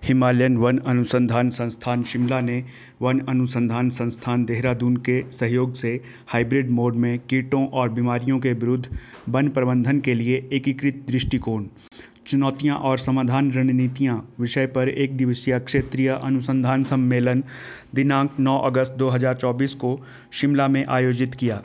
Himalayan one अनुसंधान संस्थान शिमला ने वन अनुसंधान संस्थान देहरादून के सहयोग से हाइब्रिड मोड में कीटों और बीमारियों के विरुद्ध वन प्रबंधन के लिए एकीकृत दृष्टिकोण, चुनौतियां और समाधान रणनीतियां विषय पर एक दिवसीय क्षेत्रीय अनुसंधान सम्मेलन दिनांक 9 अगस्त 2024 को शिमला में आयोजित किया।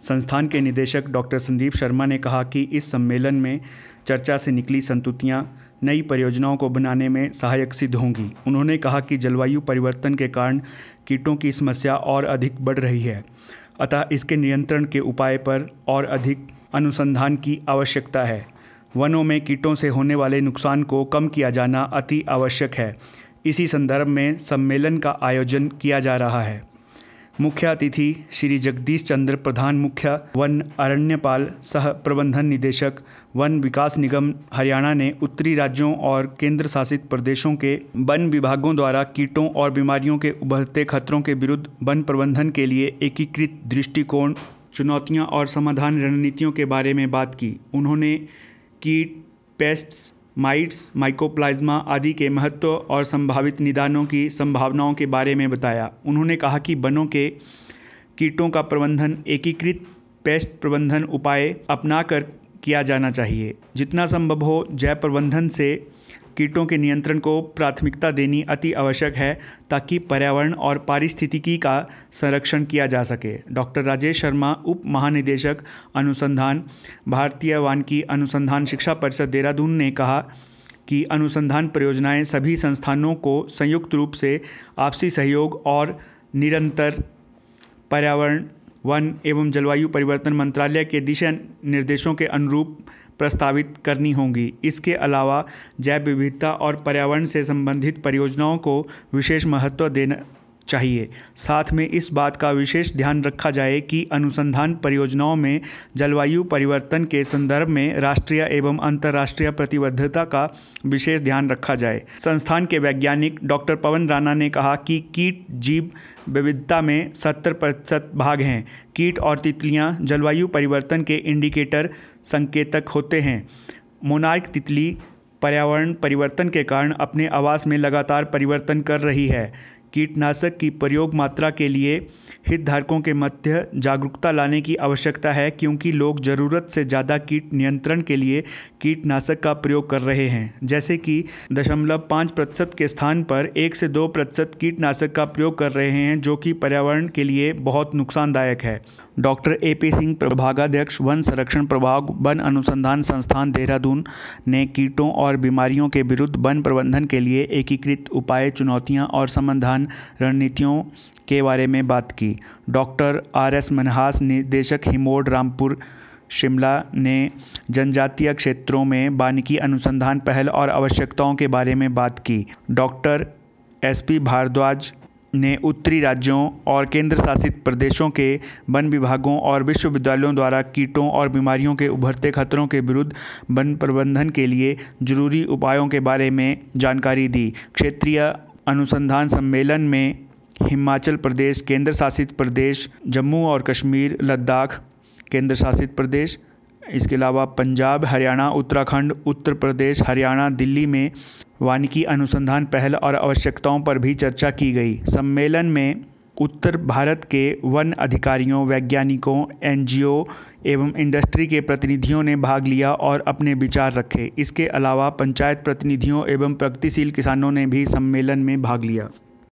संस्थान के निदेशक डॉक्टर संदीप शर्मा ने कहा कि इस सम्मेलन में चर्चा से निकली संतुतियां नई परियोजनाओं को बनाने में सहायक सिद्ध होंगी। उन्होंने कहा कि जलवायु परिवर्तन के कारण कीटों की समस्या और अधिक बढ़ रही है, अतः इसके नियंत्रण के उपाय पर और अधिक अनुसंधान की आवश्यकता है। वनों में कीटों से होने वाले नुकसान को कम किया जाना अति आवश्यक है। इसी संदर्भ में सम्मेलन का आयोजन किया जा रहा है। मुख्य अतिथि श्री जगदीश चंद्र प्रधान, मुख्य वन अरण्यपाल सह प्रबंधन निदेशक वन विकास निगम हरियाणा ने उत्तरी राज्यों और केंद्र शासित प्रदेशों के वन विभागों द्वारा कीटों और बीमारियों के उभरते खतरों के विरुद्ध वन प्रबंधन के लिए एकीकृत दृष्टिकोण, चुनौतियां और समाधान रणनीतियों के बारे में बात की। उन्होंने कीट, पेस्ट्स, माइट्स, माइकोप्लाज्मा आदि के महत्व और संभावित निदानों की संभावनाओं के बारे में बताया। उन्होंने कहा कि वनों के कीटों का प्रबंधन एकीकृत पेस्ट प्रबंधन उपाय अपनाकर किया जाना चाहिए। जितना संभव हो जैव प्रबंधन से कीटों के नियंत्रण को प्राथमिकता देनी अति आवश्यक है ताकि पर्यावरण और पारिस्थितिकी का संरक्षण किया जा सके। डॉक्टर राजेश शर्मा, उप महानिदेशक अनुसंधान, भारतीय वानिकी अनुसंधान शिक्षा परिषद देहरादून ने कहा कि अनुसंधान परियोजनाएं सभी संस्थानों को संयुक्त रूप से आपसी सहयोग और निरंतर पर्यावरण, वन एवं जलवायु परिवर्तन मंत्रालय के दिशा निर्देशों के अनुरूप प्रस्तावित करनी होंगी। इसके अलावा जैव विविधता और पर्यावरण से संबंधित परियोजनाओं को विशेष महत्व देना चाहिए। साथ में इस बात का विशेष ध्यान रखा जाए कि अनुसंधान परियोजनाओं में जलवायु परिवर्तन के संदर्भ में राष्ट्रीय एवं अंतर्राष्ट्रीय प्रतिबद्धता का विशेष ध्यान रखा जाए। संस्थान के वैज्ञानिक डॉक्टर पवन राणा ने कहा कि कीट जीव विविधता में 70% भाग हैं। कीट और तितलियां जलवायु परिवर्तन के इंडिकेटर संकेतक होते हैं। मोनार्क तितली पर्यावरण परिवर्तन के कारण अपने आवास में लगातार परिवर्तन कर रही है। कीटनाशक की प्रयोग मात्रा के लिए हितधारकों के मध्य जागरूकता लाने की आवश्यकता है, क्योंकि लोग ज़रूरत से ज़्यादा कीट नियंत्रण के लिए कीटनाशक का प्रयोग कर रहे हैं, जैसे कि 0.5% के स्थान पर 1 से 2% कीटनाशक का प्रयोग कर रहे हैं, जो कि पर्यावरण के लिए बहुत नुकसानदायक है। डॉक्टर AP सिंह, प्रभागाध्यक्ष वन संरक्षण प्रभाग, वन अनुसंधान संस्थान देहरादून ने कीटों और बीमारियों के विरुद्ध वन प्रबंधन के लिए एकीकृत उपाय, चुनौतियां और समाधान रणनीतियों के बारे में बात की। डॉक्टर RS मनहास, निदेशक हिमोड रामपुर शिमला ने जनजातीय क्षेत्रों में वानिकी अनुसंधान पहल और आवश्यकताओं के बारे में बात की। डॉक्टर SP भारद्वाज ने उत्तरी राज्यों और केंद्र शासित प्रदेशों के वन विभागों और विश्वविद्यालयों द्वारा कीटों और बीमारियों के उभरते खतरों के विरुद्ध वन प्रबंधन के लिए जरूरी उपायों के बारे में जानकारी दी। क्षेत्रीय अनुसंधान सम्मेलन में हिमाचल प्रदेश, केंद्र शासित प्रदेश जम्मू और कश्मीर, लद्दाख केंद्र शासित प्रदेश, इसके अलावा पंजाब, हरियाणा, उत्तराखंड, उत्तर प्रदेश, हरियाणा, दिल्ली में वानिकी अनुसंधान पहल और आवश्यकताओं पर भी चर्चा की गई। सम्मेलन में उत्तर भारत के वन अधिकारियों, वैज्ञानिकों, NGO एवं इंडस्ट्री के प्रतिनिधियों ने भाग लिया और अपने विचार रखे। इसके अलावा पंचायत प्रतिनिधियों एवं प्रगतिशील किसानों ने भी सम्मेलन में भाग लिया।